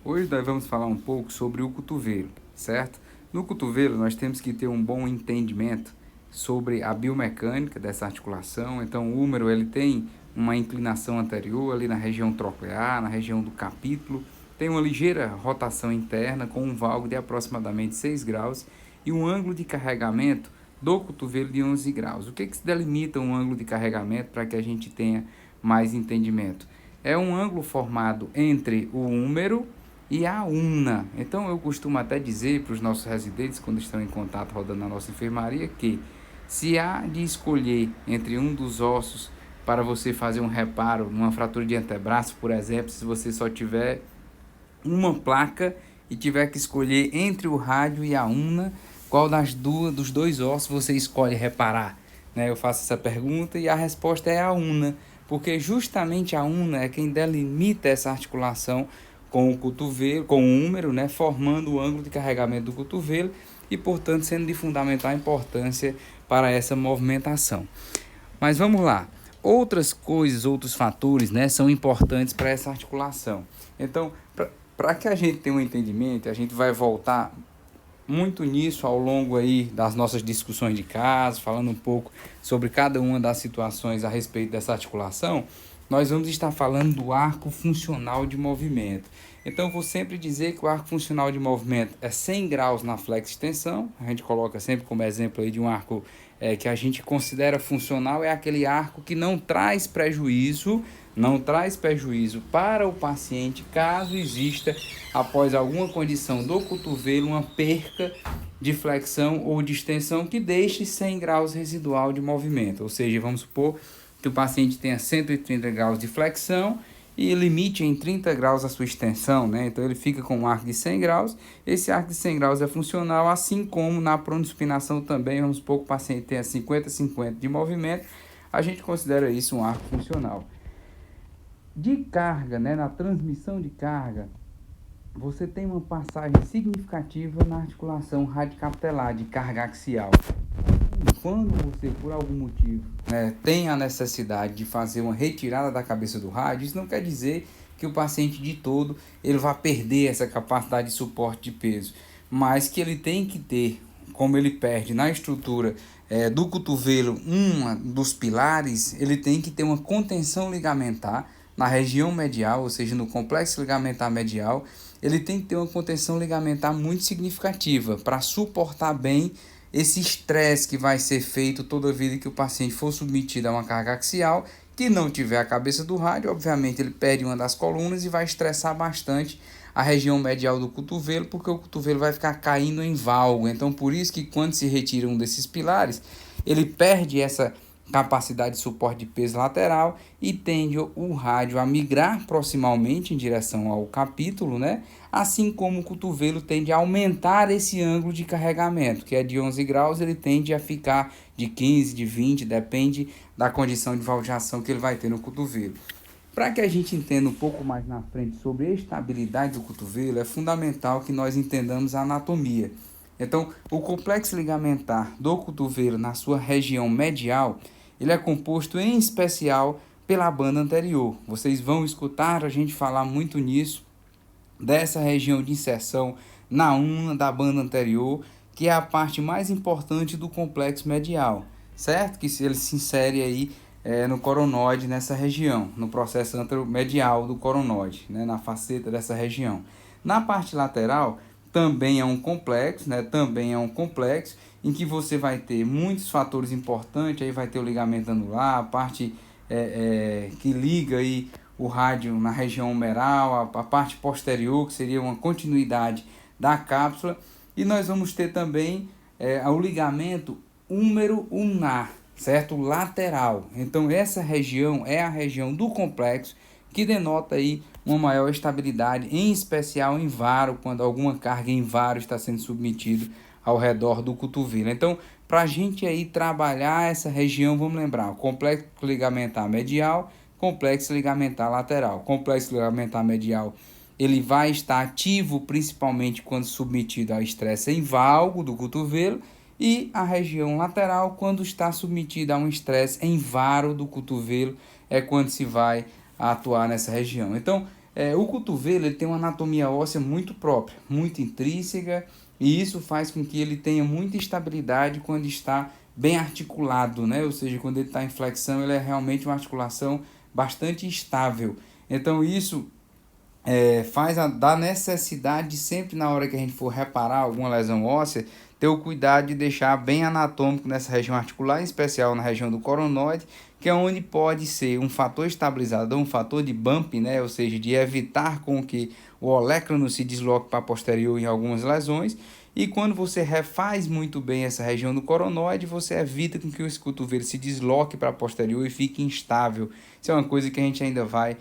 Hoje nós vamos falar um pouco sobre o cotovelo, certo? No cotovelo nós temos que ter um bom entendimento sobre a biomecânica dessa articulação. Então o húmero ele tem uma inclinação anterior ali na região troclear, na região do capítulo, tem uma ligeira rotação interna com um valgo de aproximadamente 6 graus e um ângulo de carregamento do cotovelo de 11 graus. O que se delimita um ângulo de carregamento para que a gente tenha mais entendimento? É um ângulo formado entre o húmero e a una. Então eu costumo até dizer para os nossos residentes, quando estão em contato rodando na nossa enfermaria, que se há de escolher entre um dos ossos para você fazer um reparo numa fratura de antebraço, por exemplo, se você só tiver uma placa e tiver que escolher entre o rádio e a una, qual dos dois ossos você escolhe reparar? Né? Eu faço essa pergunta e a resposta é a una, porque justamente a una é quem delimita essa articulação com o cotovelo, com o húmero, né? Formando o ângulo de carregamento do cotovelo e, portanto, sendo de fundamental importância para essa movimentação. Mas vamos lá. Outras coisas, outros fatores, né, são importantes para essa articulação. Então, para que a gente tenha um entendimento, a gente vai voltar muito nisso ao longo aí das nossas discussões de caso, falando um pouco sobre cada uma das situações a respeito dessa articulação. Nós vamos estar falando do arco funcional de movimento. Então, vou sempre dizer que o arco funcional de movimento é 100 graus na flexo-extensão. A gente coloca sempre como exemplo aí de um arco que a gente considera funcional, é aquele arco que não traz prejuízo para o paciente caso exista, após alguma condição do cotovelo, uma perca de flexão ou de extensão que deixe 100 graus residual de movimento. Ou seja, vamos supor que o paciente tenha 130 graus de flexão e limite em 30 graus a sua extensão, né? Então ele fica com um arco de 100 graus. Esse arco de 100 graus é funcional, assim como na prontospinação também. Vamos supor que o paciente tenha 50-50 de movimento, a gente considera isso um arco funcional. De carga, né? Na transmissão de carga, você tem uma passagem significativa na articulação radicapitelar de carga axial. Quando você, por algum motivo, tem a necessidade de fazer uma retirada da cabeça do rádio, isso não quer dizer que o paciente de todo ele vai perder essa capacidade de suporte de peso, mas que ele tem que ter, como ele perde na estrutura do cotovelo, um dos pilares, ele tem que ter uma contenção ligamentar na região medial, ou seja, no complexo ligamentar medial, ele tem que ter uma contenção ligamentar muito significativa para suportar bem esse estresse que vai ser feito toda vida que o paciente for submetido a uma carga axial, que não tiver a cabeça do rádio, obviamente ele perde uma das colunas e vai estressar bastante a região medial do cotovelo, porque o cotovelo vai ficar caindo em valgo. Então, por isso que quando se retira um desses pilares, ele perde essa capacidade de suporte de peso lateral e tende o rádio a migrar proximalmente em direção ao capítulo, né? Assim como o cotovelo tende a aumentar esse ângulo de carregamento, que é de 11 graus, ele tende a ficar de 15, de 20, depende da condição de valjação que ele vai ter no cotovelo. Para que a gente entenda um pouco mais na frente sobre a estabilidade do cotovelo, é fundamental que nós entendamos a anatomia. Então, o complexo ligamentar do cotovelo na sua região medial, ele é composto em especial pela banda anterior. Vocês vão escutar a gente falar muito nisso, dessa região de inserção na una da banda anterior, que é a parte mais importante do complexo medial, certo? Que ele se insere aí no coronoide, nessa região, no processo anteromedial do coronoide, né, na faceta dessa região. Na parte lateral, também é um complexo, em que você vai ter muitos fatores importantes, aí vai ter o ligamento anular, a parte que liga aí o rádio na região humeral, a parte posterior, que seria uma continuidade da cápsula, e nós vamos ter também o ligamento húmero-ulnar, certo? Lateral. Então essa região é a região do complexo que denota aí uma maior estabilidade, em especial em varo, quando alguma carga em varo está sendo submetido ao redor do cotovelo. Então, para a gente aí trabalhar essa região, vamos lembrar, o complexo ligamentar medial, complexo ligamentar lateral. Complexo ligamentar medial, ele vai estar ativo principalmente quando submetido ao estresse em valgo do cotovelo, e a região lateral, quando está submetida a um estresse em varo do cotovelo, é quando se vai atuar nessa região. Então, O cotovelo ele tem uma anatomia óssea muito própria, muito intrínseca, e isso faz com que ele tenha muita estabilidade quando está bem articulado, né? Ou seja, quando ele está em flexão, ele é realmente uma articulação bastante estável. Então isso faz da necessidade de sempre na hora que a gente for reparar alguma lesão óssea, ter o cuidado de deixar bem anatômico nessa região articular, em especial na região do coronoide, que é onde pode ser um fator estabilizador, um fator de bump, né? Ou seja, de evitar com que o olecrano se desloque para posterior em algumas lesões. E quando você refaz muito bem essa região do coronoide, você evita com que o cotovelo se desloque para posterior e fique instável. Isso é uma coisa que a gente ainda vai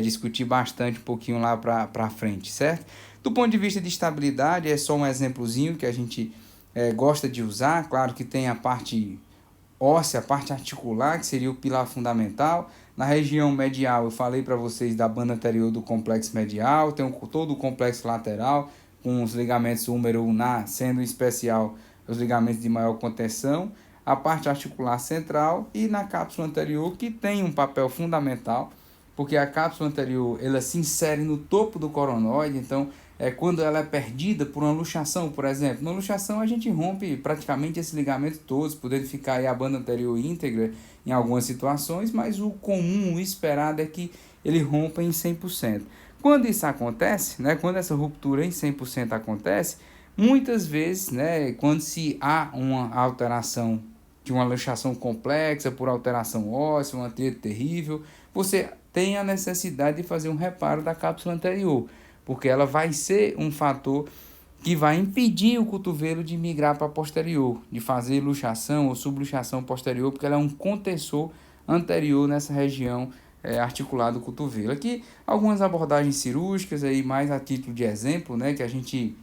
discutir bastante um pouquinho lá para frente, certo? Do ponto de vista de estabilidade, é só um exemplozinho que a gente gosta de usar. Claro que tem a parte óssea, a parte articular, que seria o pilar fundamental. Na região medial, eu falei para vocês da banda anterior do complexo medial, tem todo o complexo lateral, com os ligamentos húmero ulnar, sendo em especial os ligamentos de maior contenção, a parte articular central e na cápsula anterior, que tem um papel fundamental, porque a cápsula anterior ela se insere no topo do coronoide, então quando ela é perdida por uma luxação, por exemplo. Na luxação a gente rompe praticamente esses ligamentos todos, podendo ficar aí a banda anterior íntegra em algumas situações, mas o comum, o esperado é que ele rompa em 100%. Quando isso acontece, né, quando essa ruptura em 100% acontece, muitas vezes, né, quando se há uma alteração de uma luxação complexa por alteração óssea, uma tríade terrível, você tem a necessidade de fazer um reparo da cápsula anterior, porque ela vai ser um fator que vai impedir o cotovelo de migrar para posterior, de fazer luxação ou subluxação posterior, porque ela é um contensor anterior nessa região articular do cotovelo. Aqui algumas abordagens cirúrgicas aí mais a título de exemplo, né, que a gente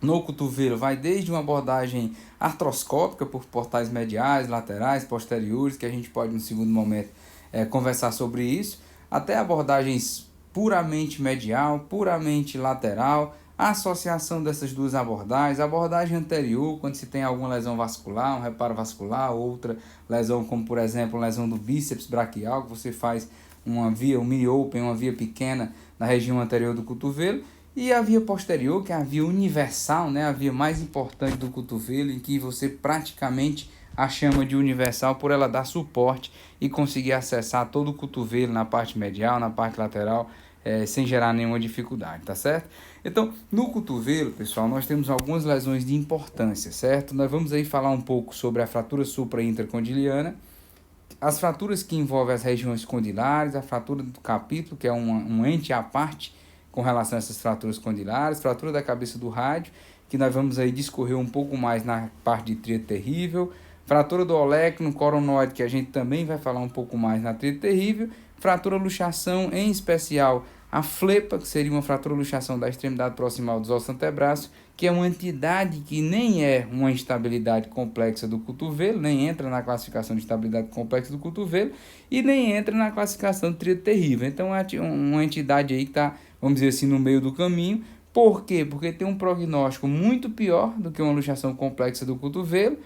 no cotovelo vai desde uma abordagem artroscópica por portais mediais, laterais, posteriores, que a gente pode no segundo momento conversar sobre isso, até abordagens puramente medial, puramente lateral, a associação dessas duas abordagens, a abordagem anterior, quando se tem alguma lesão vascular, um reparo vascular, outra lesão como por exemplo lesão do bíceps braquial, que você faz uma via, um mini open, uma via pequena na região anterior do cotovelo, e a via posterior, que é a via universal, né, a via mais importante do cotovelo, em que você praticamente a chama de universal por ela dar suporte e conseguir acessar todo o cotovelo na parte medial, na parte lateral, sem gerar nenhuma dificuldade, tá certo? Então, no cotovelo, pessoal, nós temos algumas lesões de importância, certo? Nós vamos aí falar um pouco sobre a fratura supra-intracondiliana, as fraturas que envolvem as regiões condilares, a fratura do capítulo, que é um ente à parte com relação a essas fraturas condilares, fratura da cabeça do rádio, que nós vamos aí discorrer um pouco mais na parte de tríade terrível, fratura do olecno, coronoide, que a gente também vai falar um pouco mais na tríade terrível, fratura luxação, em especial a flepa, que seria uma fratura luxação da extremidade proximal dos ossos antebraços, que é uma entidade que nem é uma instabilidade complexa do cotovelo, nem entra na classificação de estabilidade complexa do cotovelo e nem entra na classificação de tríade terrível. Então é uma entidade aí que está, vamos dizer assim, no meio do caminho. Por quê? Porque tem um prognóstico muito pior do que uma luxação complexa do cotovelo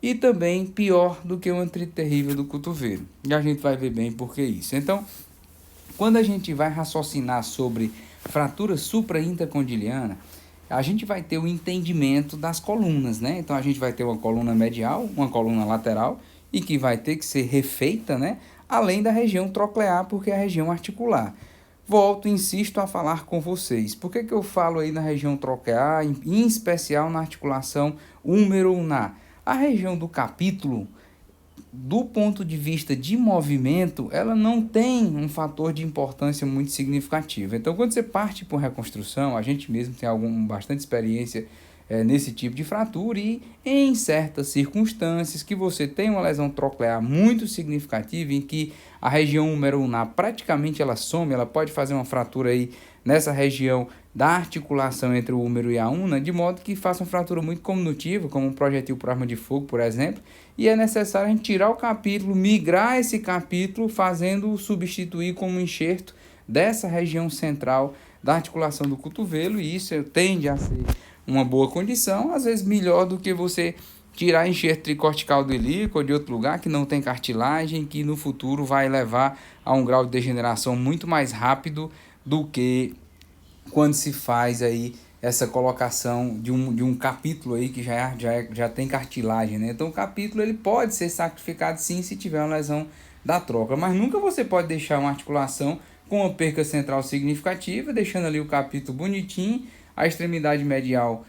e também pior do que uma tríade terrível do cotovelo. E a gente vai ver bem por que isso. Então, quando a gente vai raciocinar sobre fratura supra-intracondiliana, a gente vai ter o entendimento das colunas, né? Então, a gente vai ter uma coluna medial, uma coluna lateral, e que vai ter que ser refeita, né? Além da região troclear, porque é a região articular. Volto e insisto a falar com vocês. Por que eu falo aí na região troclear, em especial na articulação húmero-ulnar? A região do capítulo, do ponto de vista de movimento, ela não tem um fator de importância muito significativo. Então, quando você parte por reconstrução, a gente mesmo tem bastante experiência nesse tipo de fratura e em certas circunstâncias que você tem uma lesão troclear muito significativa, em que a região húmero-ulnar praticamente ela some, ela pode fazer uma fratura aí nessa região da articulação entre o húmero e a una, de modo que faça uma fratura muito comunitiva, como um projetil por arma de fogo, por exemplo, e é necessário a gente tirar o capítulo, migrar esse capítulo, fazendo-o substituir como enxerto dessa região central da articulação do cotovelo, e isso tende a ser uma boa condição, às vezes melhor do que você tirar enxerto tricortical do ilíaco ou de outro lugar que não tem cartilagem, que no futuro vai levar a um grau de degeneração muito mais rápido do que quando se faz aí essa colocação de um capítulo aí que já tem cartilagem, né? Então o capítulo ele pode ser sacrificado sim se tiver uma lesão da trocla, mas nunca você pode deixar uma articulação com uma perca central significativa, deixando ali o capítulo bonitinho, a extremidade medial,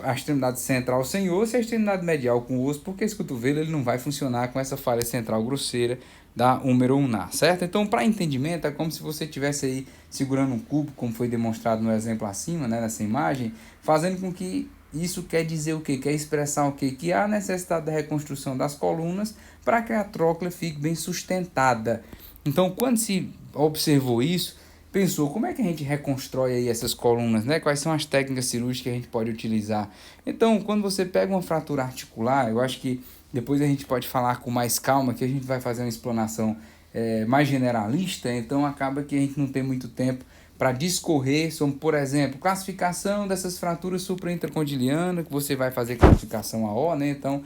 a extremidade central sem osso e a extremidade medial com osso, porque esse cotovelo ele não vai funcionar com essa falha central grosseira da húmero ulnar, certo? Então, para entendimento, é como se você estivesse aí segurando um cubo, como foi demonstrado no exemplo acima, né, nessa imagem, fazendo com que isso quer dizer o quê? Quer expressar o quê? Que há necessidade da reconstrução das colunas para que a tróclea fique bem sustentada. Então, quando se observou isso, pensou como é que a gente reconstrói aí essas colunas, né? Quais são as técnicas cirúrgicas que a gente pode utilizar? Então, quando você pega uma fratura articular, eu acho que depois a gente pode falar com mais calma, que a gente vai fazer uma explanação mais generalista, então acaba que a gente não tem muito tempo para discorrer sobre, por exemplo, classificação dessas fraturas supraintracondilianas, que você vai fazer classificação AO, né? Então,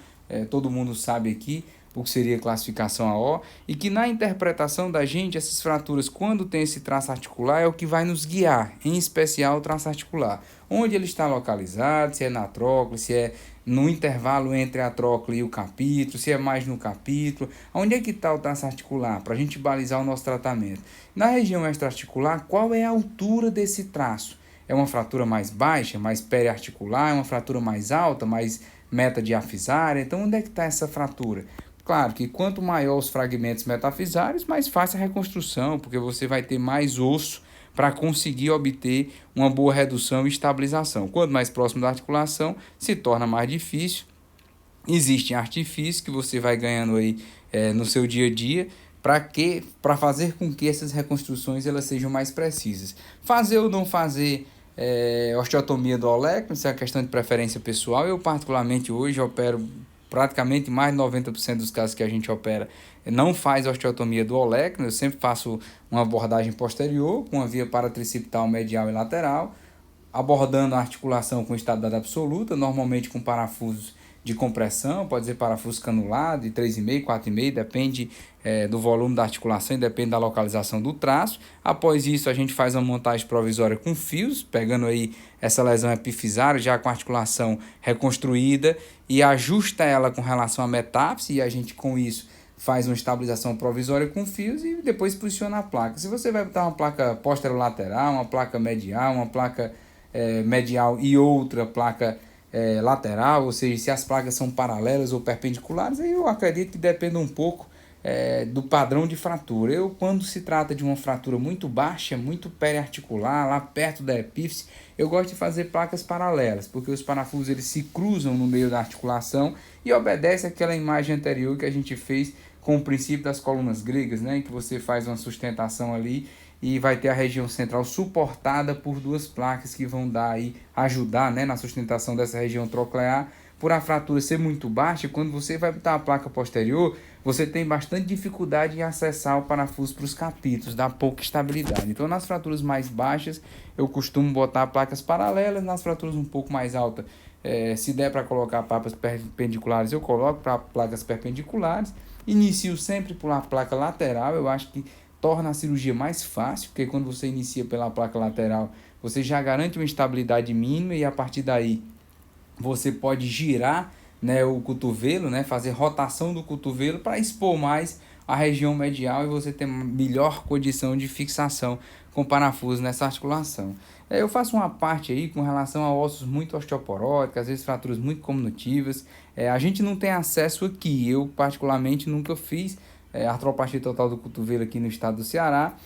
todo mundo sabe aqui o que seria classificação AO, e que na interpretação da gente, essas fraturas, quando tem esse traço articular, é o que vai nos guiar, em especial o traço articular. Onde ele está localizado, se é na tróclea, se é no intervalo entre a tróclea e o capítulo, se é mais no capítulo, onde é que está o traço articular, para a gente balizar o nosso tratamento. Na região extraarticular, qual é a altura desse traço? É uma fratura mais baixa, mais periarticular, é uma fratura mais alta, mais metadiafisária? Então, onde é que está essa fratura? Claro que quanto maior os fragmentos metafisários, mais fácil a reconstrução, porque você vai ter mais osso para conseguir obter uma boa redução e estabilização. Quanto mais próximo da articulação, se torna mais difícil. Existem artifícios que você vai ganhando aí no seu dia a dia para fazer com que essas reconstruções elas sejam mais precisas. Fazer ou não fazer osteotomia do olecno, isso é uma questão de preferência pessoal. Eu particularmente hoje opero praticamente mais de 90% dos casos que a gente opera não faz osteotomia do olecno. Eu sempre faço uma abordagem posterior com a via paratricipital, medial e lateral, abordando a articulação com estabilidade absoluta, normalmente com parafusos de compressão, pode ser parafuso canulado, de 3,5, 4,5, depende do volume da articulação e depende da localização do traço. Após isso, a gente faz uma montagem provisória com fios, pegando aí essa lesão epifisária, já com a articulação reconstruída, e ajusta ela com relação à metáfise, e a gente com isso faz uma estabilização provisória com fios e depois posiciona a placa. Se você vai botar uma placa posterolateral, uma placa medial, uma placa medial e outra placa lateral, ou seja, se as placas são paralelas ou perpendiculares, aí eu acredito que depende um pouco do padrão de fratura. Quando se trata de uma fratura muito baixa, muito periarticular, lá perto da epífise, eu gosto de fazer placas paralelas, porque os parafusos eles se cruzam no meio da articulação e obedece àquela imagem anterior que a gente fez com o princípio das colunas gregas, né, em que você faz uma sustentação ali e vai ter a região central suportada por duas placas que vão ajudar, né, na sustentação dessa região troclear. Por a fratura ser muito baixa, quando você vai botar a placa posterior, você tem bastante dificuldade em acessar o parafuso para os capítulos, dá pouca estabilidade. Então, nas fraturas mais baixas, eu costumo botar placas paralelas, nas fraturas um pouco mais altas, se der para colocar placas perpendiculares, eu coloco para placas perpendiculares. Inicio sempre por uma placa lateral, eu acho que torna a cirurgia mais fácil, porque quando você inicia pela placa lateral, você já garante uma estabilidade mínima e a partir daí você pode girar, né, o cotovelo, né, fazer rotação do cotovelo para expor mais a região medial e você ter melhor condição de fixação com parafuso nessa articulação. Eu faço uma parte aí com relação a ossos muito osteoporóticos, às vezes fraturas muito cominutivas. A gente não tem acesso aqui, eu particularmente nunca fiz artroplastia total do cotovelo aqui no estado do Ceará,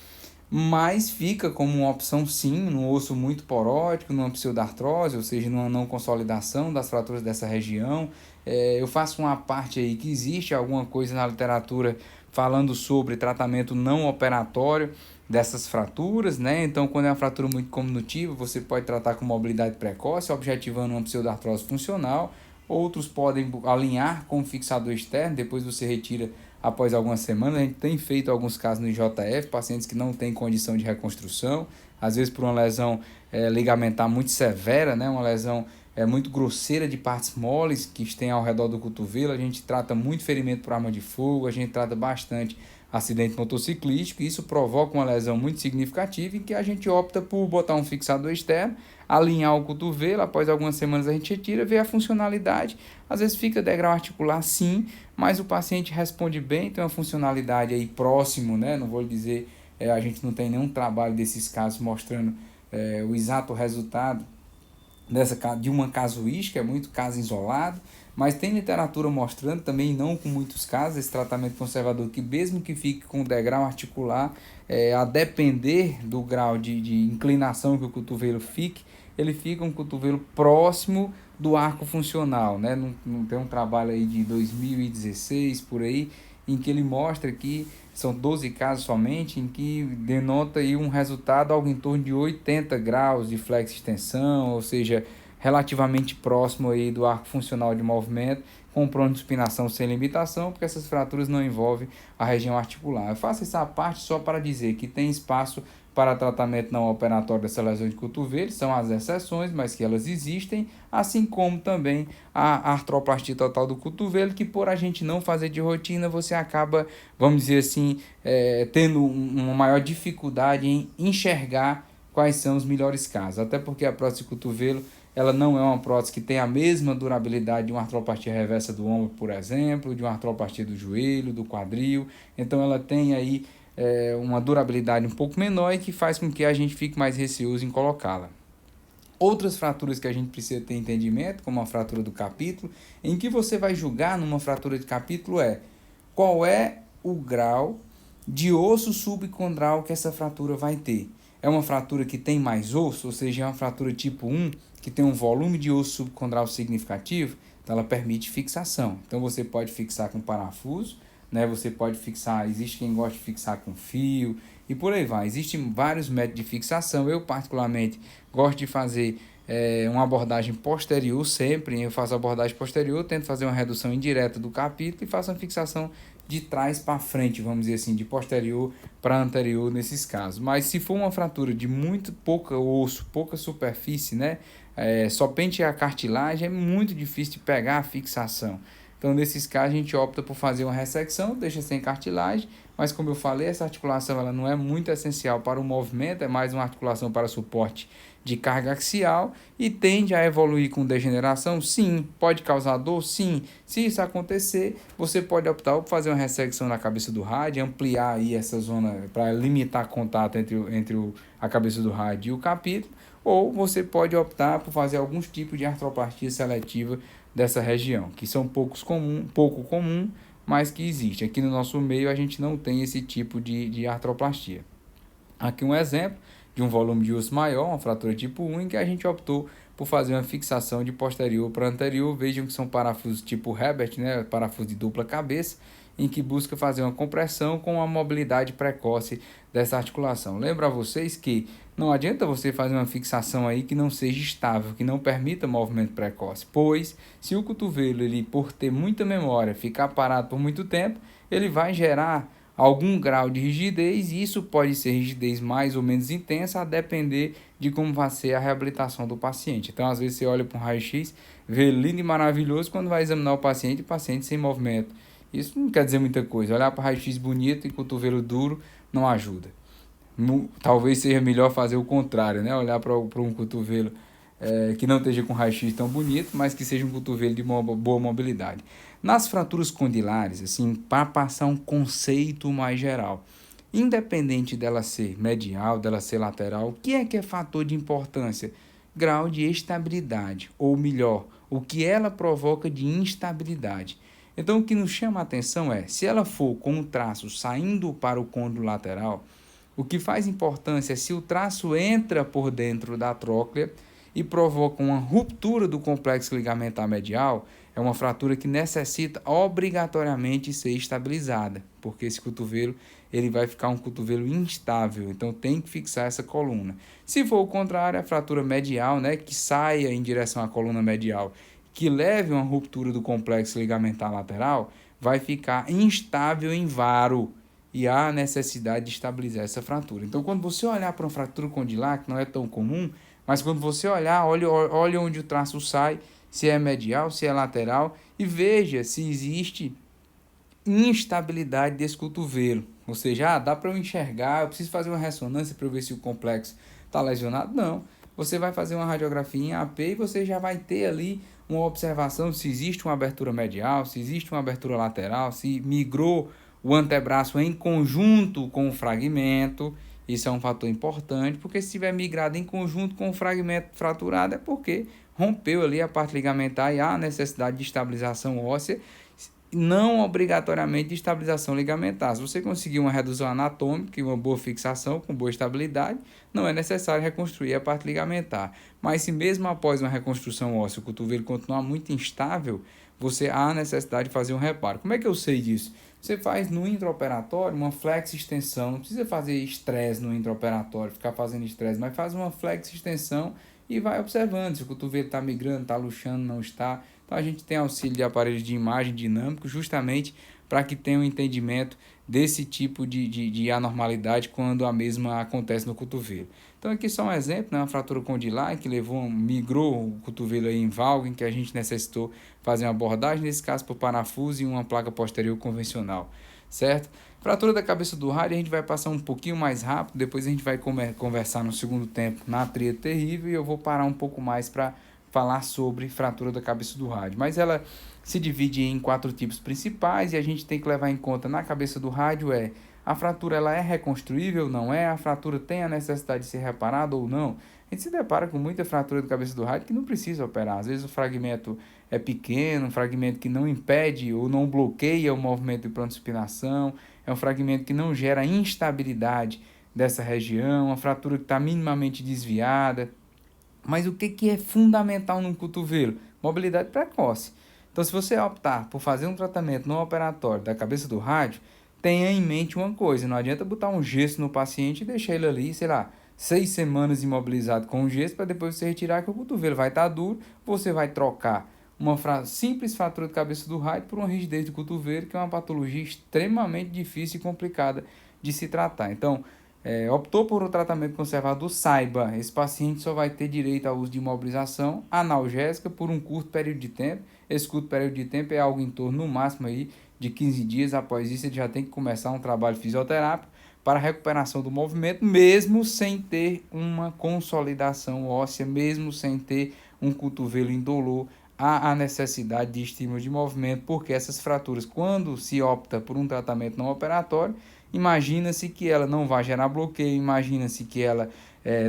mas fica como uma opção sim, num osso muito porótico, numa pseudartrose, ou seja, numa não consolidação das fraturas dessa região. Eu faço uma parte aí que existe alguma coisa na literatura falando sobre tratamento não operatório dessas fraturas, né? Então, quando é uma fratura muito cominutiva, você pode tratar com mobilidade precoce, objetivando uma pseudartrose funcional. Outros podem alinhar com o fixador externo, depois você retira após algumas semanas. A gente tem feito alguns casos no IJF, pacientes que não têm condição de reconstrução, às vezes por uma lesão ligamentar muito severa, né? Uma lesão muito grosseira de partes moles que tem ao redor do cotovelo. A gente trata muito ferimento por arma de fogo, a gente trata bastante acidente motociclístico, e isso provoca uma lesão muito significativa em que a gente opta por botar um fixador externo, alinhar o cotovelo, após algumas semanas a gente retira, vê a funcionalidade, às vezes fica degrau articular sim, mas o paciente responde bem, tem uma funcionalidade aí próximo, né? Não vou dizer, a gente não tem nenhum trabalho desses casos mostrando o exato resultado de uma casuística, é muito caso isolado, mas tem literatura mostrando também, não com muitos casos, esse tratamento conservador, que mesmo que fique com degrau articular, a depender do grau de inclinação que o cotovelo fique, ele fica um cotovelo próximo do arco funcional, né? Não tem um trabalho aí de 2016, por aí, em que ele mostra que são 12 casos somente, em que denota aí um resultado algo em torno de 80 graus de flexo-extensão, ou seja, relativamente próximo aí do arco funcional de movimento, com pronto-supinação sem limitação, porque essas fraturas não envolvem a região articular. Eu faço essa parte só para dizer que tem espaço para tratamento não operatório dessa lesão de cotovelo, são as exceções, mas que elas existem, assim como também a artroplastia total do cotovelo, que por a gente não fazer de rotina, você acaba, vamos dizer assim, tendo uma maior dificuldade em enxergar quais são os melhores casos, até porque a prótese de cotovelo, ela não é uma prótese que tem a mesma durabilidade de uma artroplastia reversa do ombro, por exemplo, de uma artroplastia do joelho, do quadril, então ela tem aí uma durabilidade um pouco menor e que faz com que a gente fique mais receoso em colocá-la. Outras fraturas que a gente precisa ter entendimento, como a fratura do capítulo, em que você vai julgar numa fratura de capítulo qual é o grau de osso subcondral que essa fratura vai ter. É uma fratura que tem mais osso, ou seja, é uma fratura tipo 1, que tem um volume de osso subcondral significativo, então ela permite fixação. Então você pode fixar com parafuso, né? Você pode fixar, existe quem gosta de fixar com fio e por aí vai. Existem vários métodos de fixação. Eu particularmente gosto de fazer uma abordagem posterior sempre. Eu faço abordagem posterior, tento fazer uma redução indireta do capítulo e faço uma fixação de trás para frente, vamos dizer assim, de posterior para anterior nesses casos. Mas se for uma fratura de muito pouca osso, pouca superfície, né? Somente a cartilagem, é muito difícil de pegar a fixação. Então, nesses casos, a gente opta por fazer uma ressecção, deixa sem cartilagem, mas como eu falei, essa articulação ela não é muito essencial para o movimento, é mais uma articulação para suporte de carga axial e tende a evoluir com degeneração? Sim. Pode causar dor? Sim. Se isso acontecer, você pode optar por fazer uma ressecção na cabeça do rádio, ampliar aí essa zona para limitar contato entre a cabeça do rádio e o capítulo, ou você pode optar por fazer alguns tipos de artroplastia seletiva dessa região, que são pouco comum, mas que existe. Aqui no nosso meio a gente não tem esse tipo de artroplastia. Aqui um exemplo de um volume de osso maior, uma fratura tipo 1, em que a gente optou por fazer uma fixação de posterior para anterior. Vejam que são parafusos tipo Herbert, né? Parafuso de dupla cabeça, em que busca fazer uma compressão com a mobilidade precoce dessa articulação. Lembro a vocês que não adianta você fazer uma fixação aí que não seja estável, que não permita movimento precoce, pois se o cotovelo, ele, por ter muita memória, ficar parado por muito tempo, ele vai gerar algum grau de rigidez, e isso pode ser rigidez mais ou menos intensa, a depender de como vai ser a reabilitação do paciente. Então, às vezes, você olha para um raio-x, vê lindo e maravilhoso, quando vai examinar o paciente sem movimento. Isso não quer dizer muita coisa. Olhar para o raio-x bonito e cotovelo duro não ajuda. Talvez seja melhor fazer o contrário, né? Olhar para um cotovelo que não esteja com raio-x tão bonito, mas que seja um cotovelo de boa mobilidade. Nas fraturas condilares, assim, para passar um conceito mais geral, independente dela ser medial, dela ser lateral, o que é fator de importância? Grau de estabilidade, ou melhor, o que ela provoca de instabilidade. Então, o que nos chama a atenção se ela for com o traço saindo para o côndilo lateral, o que faz importância é se o traço entra por dentro da tróclea e provoca uma ruptura do complexo ligamentar medial, é uma fratura que necessita obrigatoriamente ser estabilizada, porque esse cotovelo ele vai ficar um cotovelo instável, então tem que fixar essa coluna. Se for o contrário, a fratura medial, né, que saia em direção à coluna medial, que leve a uma ruptura do complexo ligamentar lateral, vai ficar instável em varo e há necessidade de estabilizar essa fratura. Então, quando você olhar para uma fratura condilar, que não é tão comum, mas quando você olhar, olha onde o traço sai, se é medial, se é lateral, e veja se existe instabilidade desse cotovelo. Ou seja, dá para eu enxergar, eu preciso fazer uma ressonância para eu ver se o complexo está lesionado. Não. Você vai fazer uma radiografia em AP e você já vai ter ali uma observação se existe uma abertura medial, se existe uma abertura lateral, se migrou o antebraço em conjunto com o fragmento. Isso é um fator importante, porque se tiver migrado em conjunto com o fragmento fraturado é porque rompeu ali a parte ligamentar e há necessidade de estabilização óssea, não obrigatoriamente de estabilização ligamentar. Se você conseguir uma redução anatômica e uma boa fixação com boa estabilidade, não é necessário reconstruir a parte ligamentar. Mas se mesmo após uma reconstrução óssea o cotovelo continuar muito instável, você há necessidade de fazer um reparo. Como é que eu sei disso? Você faz no intraoperatório uma flex extensão, não precisa fazer estresse no intraoperatório, ficar fazendo estresse, mas faz uma flex extensão e vai observando se o cotovelo está migrando, está luxando, não está. Então a gente tem auxílio de aparelhos de imagem dinâmico justamente para que tenha um entendimento desse tipo de anormalidade quando a mesma acontece no cotovelo. Então aqui só um exemplo, né, uma fratura condilar que migrou o cotovelo aí em valgo, em que a gente necessitou fazer uma abordagem, nesse caso por parafuso e uma placa posterior convencional, certo? Fratura da cabeça do rádio a gente vai passar um pouquinho mais rápido, depois a gente vai conversar no segundo tempo na tríade terrível e eu vou parar um pouco mais para falar sobre fratura da cabeça do rádio. Mas ela se divide em 4 tipos principais e a gente tem que levar em conta na cabeça do rádio a fratura ela é reconstruível, não é? A fratura tem a necessidade de ser reparada ou não? A gente se depara com muita fratura da cabeça do rádio que não precisa operar. Às vezes o fragmento é pequeno, um fragmento que não impede ou não bloqueia o movimento de pronto-supinação, é um fragmento que não gera instabilidade dessa região, uma fratura que está minimamente desviada. Mas o que é fundamental no cotovelo? Mobilidade precoce. Então, se você optar por fazer um tratamento no operatório da cabeça do rádio, tenha em mente uma coisa, não adianta botar um gesso no paciente e deixar ele ali, sei lá, 6 semanas imobilizado com o gesso para depois você retirar que o cotovelo vai estar duro, você vai trocar uma simples fratura de cabeça do rádio por uma rigidez do cotovelo, que é uma patologia extremamente difícil e complicada de se tratar. Então, optou por um tratamento conservador, saiba, esse paciente só vai ter direito ao uso de imobilização analgésica por um curto período de tempo. Esse curto período de tempo é algo em torno, no máximo, aí, de 15 dias. Após isso, ele já tem que começar um trabalho fisioterápico para a recuperação do movimento, mesmo sem ter uma consolidação óssea, mesmo sem ter um cotovelo indolor, há a necessidade de estímulo de movimento, porque essas fraturas, quando se opta por um tratamento não operatório, imagina-se que ela não vai gerar bloqueio, imagina-se que ela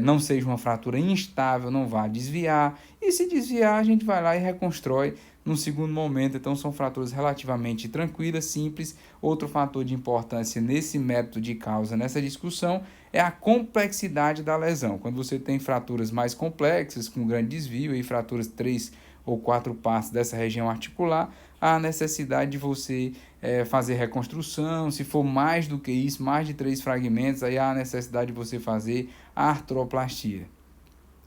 não seja uma fratura instável, não vai desviar, e se desviar a gente vai lá e reconstrói no segundo momento. Então são fraturas relativamente tranquilas, simples. Outro fator de importância nesse método de causa, nessa discussão, é a complexidade da lesão. Quando você tem fraturas mais complexas, com grande desvio, e fraturas 3 ou 4 partes dessa região articular, há necessidade de você fazer reconstrução. Se for mais do que isso, mais de 3 fragmentos, aí há a necessidade de você fazer artroplastia.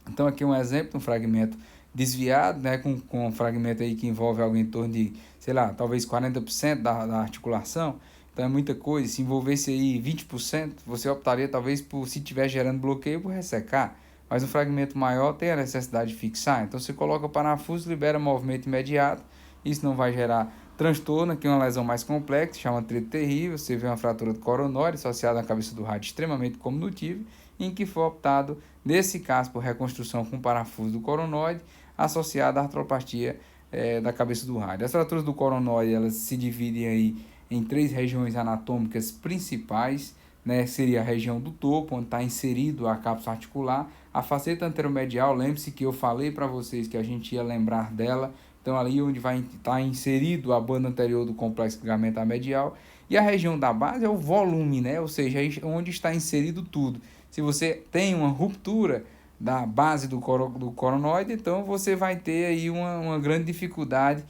Então aqui um exemplo, um fragmento desviado, né, com um fragmento aí que envolve algo em torno de, sei lá, talvez 40% da articulação. Então é muita coisa. Se envolvesse aí 20%, você optaria talvez por, se estiver gerando bloqueio, por ressecar. Mas um fragmento maior tem a necessidade de fixar. Então você coloca o parafuso, libera movimento imediato. Isso não vai gerar transtorno. Aqui uma lesão mais complexa, chama tríade terrível. Você vê uma fratura do coronóide associada à cabeça do rádio extremamente comunitiva, em que foi optado, nesse caso, por reconstrução com parafuso do coronóide, associada à artroplastia da cabeça do rádio. As fraturas do coronóide, elas se dividem aí em 3 regiões anatômicas principais, né? Seria a região do topo, onde está inserido a cápsula articular, a faceta anteromedial. Lembre-se que eu falei para vocês que a gente ia lembrar dela. Então ali onde vai estar inserido a banda anterior do complexo ligamentar medial, e a região da base é o volume, né? Ou seja, onde está inserido tudo. Se você tem uma ruptura da base do coronoide, então você vai ter aí uma grande dificuldade,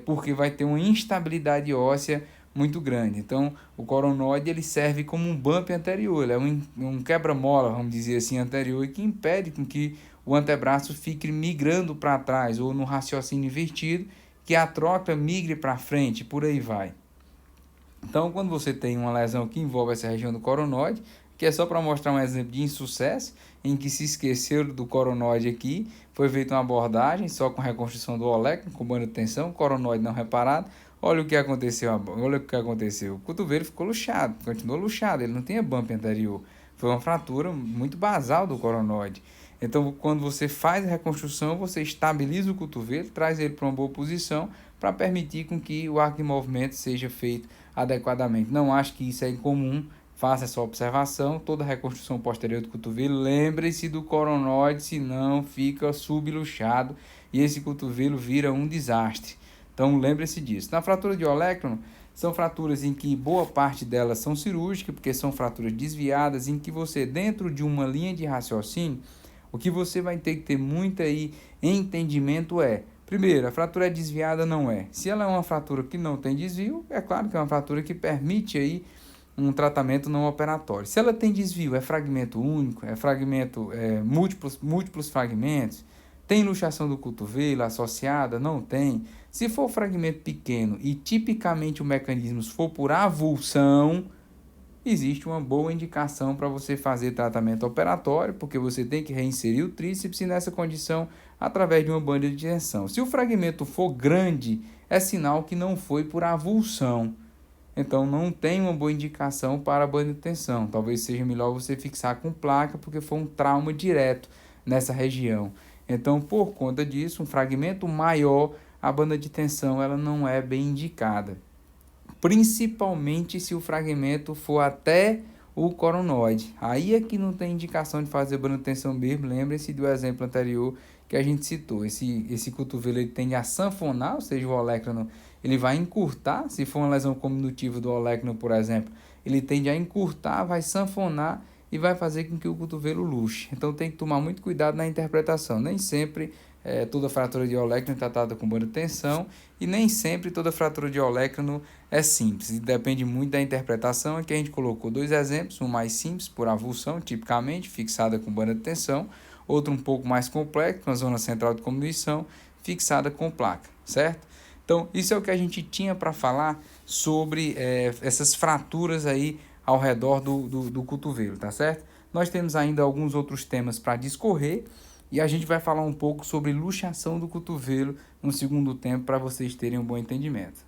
porque vai ter uma instabilidade óssea muito grande. Então o coronoide ele serve como um bump anterior, ele é um quebra-mola, vamos dizer assim, anterior, e que impede com que o antebraço fique migrando para trás, ou no raciocínio invertido, que a troca migre para frente, por aí vai. Então, quando você tem uma lesão que envolve essa região do coronoide, que é só para mostrar um exemplo de insucesso, em que se esqueceram do coronoide aqui, foi feita uma abordagem só com reconstrução do olecno, com banda de tensão, coronoide não reparado, Olha o que aconteceu, olha o que aconteceu. O cotovelo ficou luxado, continuou luxado, ele não tinha bump anterior. Foi uma fratura muito basal do coronoide. Então, quando você faz a reconstrução, você estabiliza o cotovelo, traz ele para uma boa posição para permitir com que o arco de movimento seja feito adequadamente. Não acho que isso é incomum, faça essa observação. Toda reconstrução posterior do cotovelo, lembre-se do coronoide, senão fica subluxado e esse cotovelo vira um desastre. Então, lembre-se disso. Na fratura de olecranon, são fraturas em que boa parte delas são cirúrgicas, porque são fraturas desviadas, em que você, dentro de uma linha de raciocínio, o que você vai ter que ter muito aí entendimento é, primeiro, a fratura é desviada? Não é. Se ela é uma fratura que não tem desvio, é claro que é uma fratura que permite aí um tratamento não operatório. Se ela tem desvio, é fragmento único, é fragmento, múltiplos fragmentos, tem luxação do cotovelo associada? Não tem. Se for fragmento pequeno e tipicamente o mecanismo for por avulsão, existe uma boa indicação para você fazer tratamento operatório, porque você tem que reinserir o tríceps e nessa condição através de uma banda de tensão. Se o fragmento for grande, é sinal que não foi por avulsão. Então não tem uma boa indicação para a banda de tensão. Talvez seja melhor você fixar com placa, porque foi um trauma direto nessa região. Então, por conta disso, um fragmento maior, a banda de tensão ela não é bem indicada. Principalmente se o fragmento for até o coronoide. Aí é que não tem indicação de fazer banda de tensão mesmo. Lembrem-se do exemplo anterior que a gente citou. Esse cotovelo ele tende a sanfonar, ou seja, o olecranon ele vai encurtar. Se for uma lesão cominutiva do olecranon, por exemplo, ele tende a encurtar, vai sanfonar e vai fazer com que o cotovelo luxe. Então tem que tomar muito cuidado na interpretação. Nem sempre toda fratura de olecranon é tratada com banda de tensão e nem sempre toda fratura de olecranon é simples. E depende muito da interpretação. Aqui a gente colocou dois exemplos, um mais simples por avulsão, tipicamente fixada com banda de tensão, outro um pouco mais complexo, com a zona central de cominuição, fixada com placa, certo? Então, isso é o que a gente tinha para falar sobre essas fraturas aí ao redor do cotovelo, tá certo? Nós temos ainda alguns outros temas para discorrer e a gente vai falar um pouco sobre luxação do cotovelo no segundo tempo para vocês terem um bom entendimento.